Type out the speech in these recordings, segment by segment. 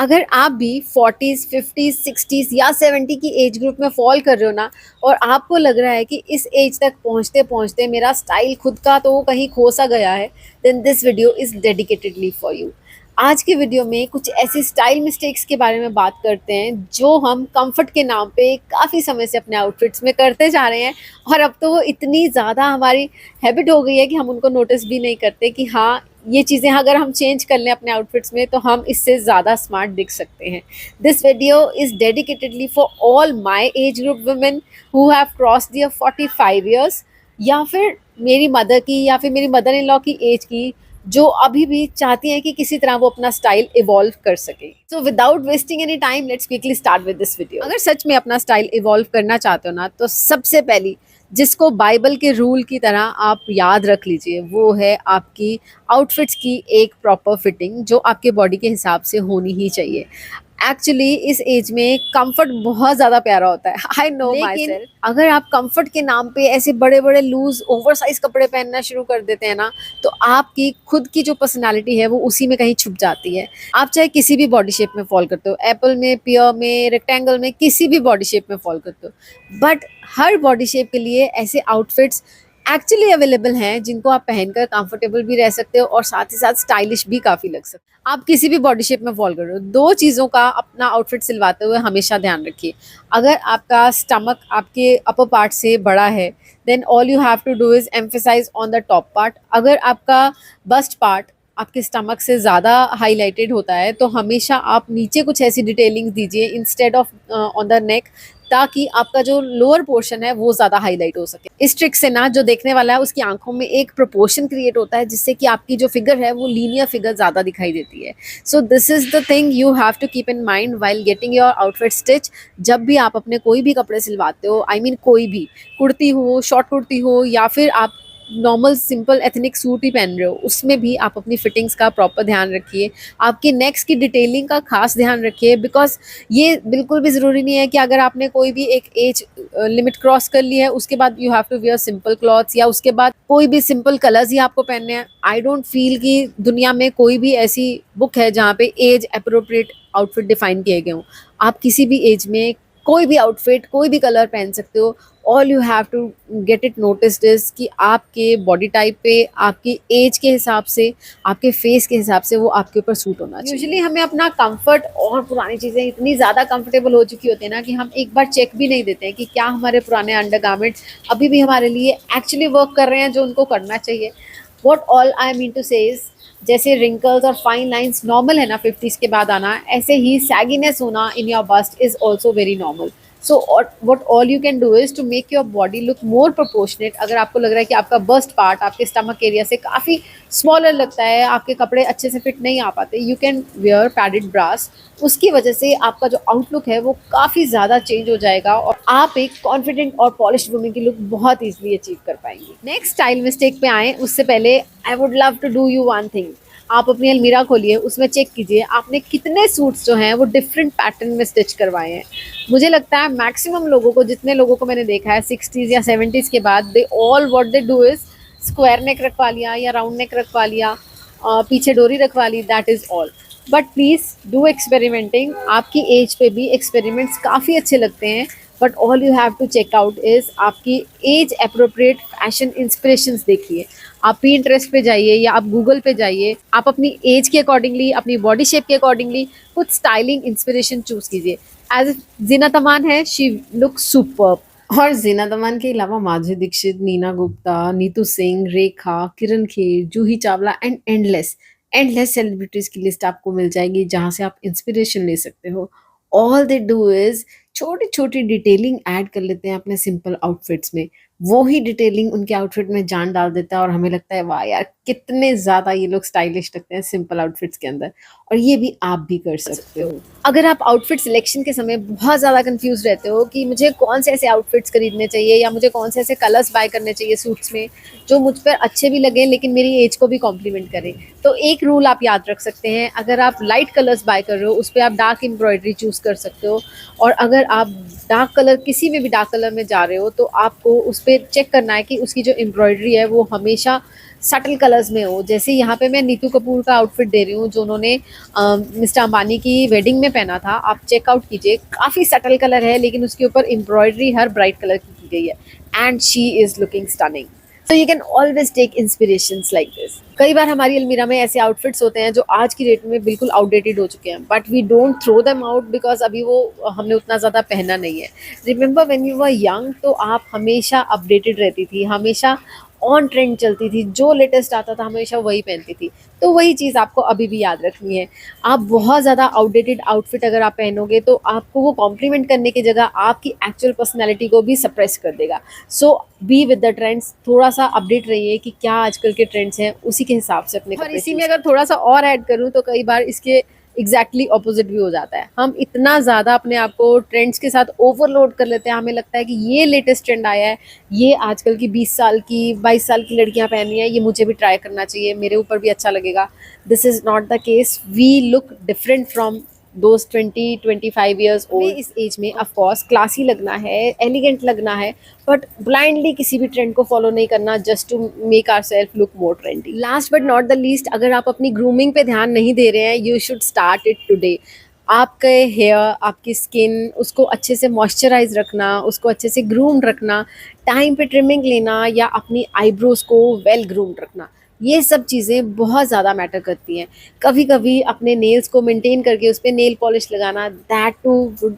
अगर आप भी 40s, 50s, 60s या 70 की एज ग्रुप में फॉल कर रहे हो ना, और आपको लग रहा है कि इस एज तक पहुंचते पहुंचते मेरा स्टाइल खुद का तो कहीं खो सा गया है, then this video is dedicatedly for you. आज की वीडियो में कुछ ऐसी स्टाइल मिस्टेक्स के बारे में बात करते हैं जो हम कंफर्ट के नाम पे काफ़ी समय से अपने आउटफिट्स में करते जा रहे हैं, और अब तो वो इतनी ज़्यादा हमारी हैबिट हो गई है कि हम उनको नोटिस भी नहीं करते कि हाँ, ये चीज़ें अगर हम चेंज कर लें अपने आउटफिट्स में तो हम इससे ज़्यादा स्मार्ट दिख सकते हैं। This video is dedicatedly for all my age group women who have crossed their 45 years, या फिर मेरी मदर की या फिर मेरी मदर इन लॉ की एज की, जो अभी भी चाहती हैं कि किसी तरह वो अपना स्टाइल इवॉल्व कर सके। So without wasting any time, let's quickly start with this video. अगर सच में अपना स्टाइल इवॉल्व करना चाहते हो ना, तो सबसे पहली जिसको बाइबल के रूल की तरह आप याद रख लीजिए, वो है आपकी आउटफिट्स की एक प्रॉपर फिटिंग जो आपके बॉडी के हिसाब से होनी ही चाहिए। एक्चुअली इस एज में कंफर्ट बहुत ज़्यादा प्यारा होता है, आई नो माई सेल्फ। अगर आप कंफर्ट के नाम पे ऐसे बड़े बड़े लूज ओवर साइज कपड़े पहनना शुरू कर देते हैं ना, तो आपकी खुद की जो पर्सनालिटी है वो उसी में कहीं छुप जाती है। आप चाहे किसी भी बॉडी शेप में फॉल करते हो, एप्पल में, पियर में, रेक्टेंगल में, किसी भी बॉडी शेप में फॉल करते हो, बट हर बॉडी शेप के लिए ऐसे आउटफिट्स एक्चुअली अवेलेबल हैं जिनको आप पहनकर कंफर्टेबल भी रह सकते हो और साथ ही साथ स्टाइलिश भी काफ़ी लग सकते हो। आप किसी भी बॉडी शेप में फॉल कर रहे हो, दो चीज़ों का अपना आउटफिट सिलवाते हुए हमेशा ध्यान रखिए। अगर आपका स्टमक आपके अपर पार्ट से बड़ा है, then all you have to do is emphasize on the top part. अगर आपका बस्ट पार्ट आपके स्टमक से ज़्यादा हाईलाइटेड होता है, तो हमेशा आप नीचे कुछ ऐसी डिटेलिंग्स दीजिए instead of on the neck, ताकि आपका जो लोअर पोर्शन है वो ज़्यादा हाईलाइट हो सके। इस ट्रिक से ना जो देखने वाला है उसकी आंखों में एक प्रोपोर्शन क्रिएट होता है, जिससे कि आपकी जो फिगर है वो लीनियर फिगर ज़्यादा दिखाई देती है। So this is the thing you have to keep in mind while getting your outfit stitch. जब भी आप अपने कोई भी कपड़े सिलवाते हो, आई मीन कोई भी कुर्ती हो, शॉर्ट कुर्ती हो, या फिर आप नॉर्मल सिंपल एथनिक सूट ही पहन रहे हो, उसमें भी आप अपनी फिटिंग्स का प्रॉपर ध्यान रखिए। आपके नेक्स की डिटेलिंग का खास ध्यान रखिए, बिकॉज ये बिल्कुल भी ज़रूरी नहीं है कि अगर आपने कोई भी एक एज लिमिट क्रॉस कर ली है उसके बाद you have to wear simple clothes, या उसके बाद कोई भी सिंपल कलर्स ही आपको पहनने हैं। आई डोंट फील कि दुनिया में कोई भी ऐसी बुक है जहाँ पे एज अप्रोप्रिएट आउटफिट डिफाइन किए गए हों। आप किसी भी एज में कोई भी आउटफिट, कोई भी कलर पहन सकते हो। All you have to get it noticed is कि आपके बॉडी टाइप पे, आपकी एज के हिसाब से, आपके फेस के हिसाब से वो आपके ऊपर सूट होना चाहिए। यूजुअली हमें अपना कंफर्ट और पुरानी चीज़ें इतनी ज़्यादा कंफर्टेबल हो चुकी होती है ना कि हम एक बार चेक भी नहीं देते हैं कि क्या हमारे पुराने अंडरगारमेंट्स अभी भी हमारे लिए एक्चुअली वर्क कर रहे हैं जो उनको करना चाहिए। What all I mean to say is, जैसे रिंकल्स और फाइन लाइंस नॉर्मल है ना 50s के बाद आना, ऐसे ही सैगीनेस होना in your bust is also very normal. So what all you can do is to make your body look more proportionate। अगर आपको लग रहा है कि आपका बस्ट पार्ट आपके स्टमक एरिया से काफ़ी स्मॉलर लगता है, आपके कपड़े अच्छे से फिट नहीं आ पाते, you can wear padded bras. उसकी वजह से आपका जो आउटलुक है वो काफ़ी ज़्यादा चेंज हो जाएगा और आप एक कॉन्फिडेंट और पॉलिश्ड वुमन की लुक बहुत ईजिली अचीव कर पाएंगी। नेक्स्ट स्टाइल मिस्टेक पे आएँ उससे पहले I would love to do you one thing. आप अपनी अलमीरा खोलिए, उसमें चेक कीजिए आपने कितने सूट्स जो हैं वो डिफरेंट पैटर्न में स्टिच करवाए हैं। मुझे लगता है मैक्सिमम लोगों को, जितने लोगों को मैंने देखा है 60s या 70s के बाद, they all what they do is square नेक रखवा लिया या राउंड नेक रखवा लिया, पीछे डोरी रखवा ली, that is all. But please do experimenting. आपकी एज पे भी एक्सपेरिमेंट्स काफ़ी अच्छे लगते हैं, but all you have to check out is आपकी एज अप्रोप्रिएट फैशन इंस्पिरेशंस देखिए। आप Pinterest पे जाइए या आप गूगल पे जाइए, आप अपनी एज के अकॉर्डिंगली, अपनी बॉडी शेप के अकॉर्डिंगली कुछ स्टाइलिंग इंस्पिरेशन चूज़ कीजिए। एज जीनत अमान है, शी लुक सुपर्ब। और जीनत अमान के अलावा माधुरी दीक्षित, नीना गुप्ता, नीतू सिंह, रेखा, किरण Kher, Juhi Chawla and endless celebrities की लिस्ट आपको मिल जाएगी जहाँ से आप इंस्पिरेशन ले सकते हो। ऑल दे डू इज़ छोटी छोटी डिटेलिंग ऐड कर लेते हैं अपने सिंपल आउटफिट्स में। वो ही डिटेलिंग उनके आउटफिट में जान डाल देता है और हमें लगता है वाह यार, कितने ज़्यादा ये लोग स्टाइलिश लगते हैं सिंपल आउटफिट्स के अंदर। और ये भी आप भी कर सकते हो। अगर आप आउटफिट सिलेक्शन के समय बहुत ज़्यादा कंफ्यूज रहते हो कि मुझे कौन से ऐसे आउटफिट्स खरीदने चाहिए या मुझे कौन से ऐसे कलर्स बाय करने चाहिए सूट्स में जो मुझ पर अच्छे भी लगें लेकिन मेरी एज को भी कॉम्प्लीमेंट करें, तो एक रूल आप याद रख सकते हैं। अगर आप लाइट कलर्स बाय कर रहे हो, उस पर आप डार्क एम्ब्रॉयडरी चूज़ कर सकते हो। और अगर आप डार्क कलर, किसी में भी डार्क कलर में जा रहे हो, तो आपको उस पर पे चेक करना है कि उसकी जो एम्ब्रॉयडरी है वो हमेशा सटल कलर्स में हो। जैसे यहाँ पे मैं नीतू कपूर का आउटफिट दे रही हूँ जो उन्होंने मिस्टर अंबानी की वेडिंग में पहना था, आप चेकआउट कीजिए, काफ़ी सटल कलर है लेकिन उसके ऊपर एम्ब्रॉयडरी हर ब्राइट कलर की गई है and she is looking stunning. So you can always take inspirations like this. कई बार हमारी अलमीरा में ऐसे आउटफिट्स होते हैं जो आज की डेट में बिल्कुल आउटडेटेड हो चुके हैं, but we don't throw them out because अभी वो हमने उतना ज़्यादा पहना नहीं है। Remember when you were young, तो आप हमेशा अपडेटेड रहती थी, हमेशा ऑन ट्रेंड चलती थी, जो लेटेस्ट आता था हमेशा वही पहनती थी। तो वही चीज़ आपको अभी भी याद रखनी है। आप बहुत ज़्यादा आउटडेटेड आउटफिट अगर आप पहनोगे तो आपको वो कॉम्प्लीमेंट करने की जगह आपकी एक्चुअल पर्सनैलिटी को भी सप्रेस कर देगा। सो बी विद द ट्रेंड्स, थोड़ा सा अपडेट रहिए कि क्या आजकल के ट्रेंड्स हैं, उसी के हिसाब से अपने। और इसी में अगर थोड़ा सा और ऐड करूँ तो कई बार इसके एग्जैक्टली ऑपोजिट भी हो जाता है। हम इतना ज़्यादा अपने आप को ट्रेंड्स के साथ ओवरलोड कर लेते हैं, हमें लगता है कि ये लेटेस्ट ट्रेंड आया है, ये आजकल की 20 साल की 22 साल की लड़कियां पहन रही हैं, ये मुझे भी ट्राई करना चाहिए, मेरे ऊपर भी अच्छा लगेगा। This is not the case. We look different from those 20-25 years old. इस एज में ऑफकोर्स क्लासी लगना है, एलिगेंट लगना है, बट ब्लाइंडली किसी भी ट्रेंड को फॉलो नहीं करना just to make our self look more trendy. Last but not the least, अगर आप अपनी ग्रूमिंग पे ध्यान नहीं दे रहे हैं, you should start it today. आपके हेयर, आपकी स्किन, उसको अच्छे से मॉइस्चराइज रखना, उसको अच्छे से ग्रूम्ड रखना, टाइम पे ट्रिमिंग लेना या अपनी आईब्रोज को वेल ग्रूम्ड रखना, ये सब चीज़ें बहुत ज़्यादा मैटर करती हैं। कभी कभी अपने नेल्स को मेंटेन करके उस पर नेल पॉलिश लगाना, that too would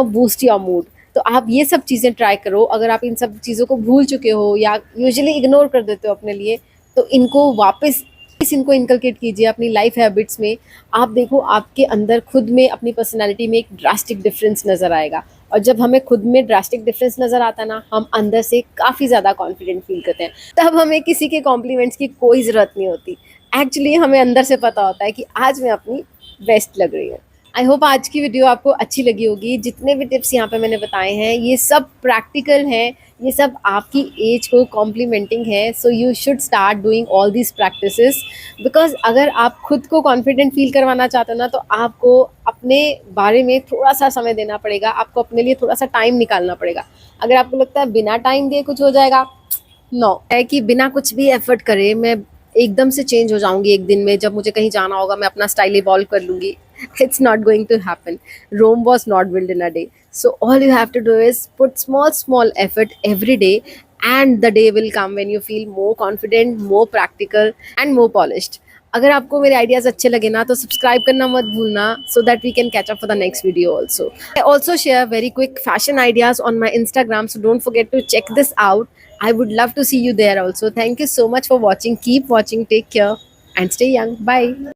boost your mood. तो आप ये सब चीज़ें ट्राई करो। अगर आप इन सब चीज़ों को भूल चुके हो या यूजुअली इग्नोर कर देते हो अपने लिए, तो इनको वापस इनको इनकलकेट कीजिए अपनी लाइफ हैबिट्स में। आप देखो आपके अंदर खुद में, अपनी पर्सनालिटी में एक ड्रास्टिक डिफरेंस नज़र आएगा। और जब हमें खुद में ड्रास्टिक डिफरेंस नज़र आता है ना, हम अंदर से काफ़ी ज़्यादा कॉन्फिडेंट फील करते हैं। तब हमें किसी के कॉम्प्लीमेंट्स की कोई ज़रूरत नहीं होती। एक्चुअली हमें अंदर से पता होता है कि आज मैं अपनी बेस्ट लग रही हूँ। आई होप आज की वीडियो आपको अच्छी लगी होगी। जितने भी टिप्स यहाँ पे मैंने बताए हैं ये सब प्रैक्टिकल हैं, ये सब आपकी एज को कॉम्प्लीमेंटिंग है। So you should start doing all these practices, because अगर आप खुद को कॉन्फिडेंट फील करवाना चाहते हो ना, तो आपको अपने बारे में थोड़ा सा समय देना पड़ेगा, आपको अपने लिए थोड़ा सा टाइम निकालना पड़ेगा। अगर आपको लगता है बिना टाइम दिए कुछ हो जाएगा, नो है कि बिना कुछ भी एफर्ट करे मैं एकदम से चेंज हो जाऊंगी एक दिन में, जब मुझे कहीं जाना होगा मैं अपना स्टाइल इवॉल्व कर लूंगी। It's not going to happen. Rome was not built in a day. So all you have to do is put small effort every day, and the day will come when you feel more confident, more practical and more polished. अगर आपको मेरे ideas अच्छे लगे ना, तो subscribe करना मत भूलना, so that we can catch up for the next video also. I also share very quick fashion ideas on my Instagram, so don't forget to check this out. I would love to see you there also. Thank you so much for watching. Keep watching. Take care and stay young. Bye.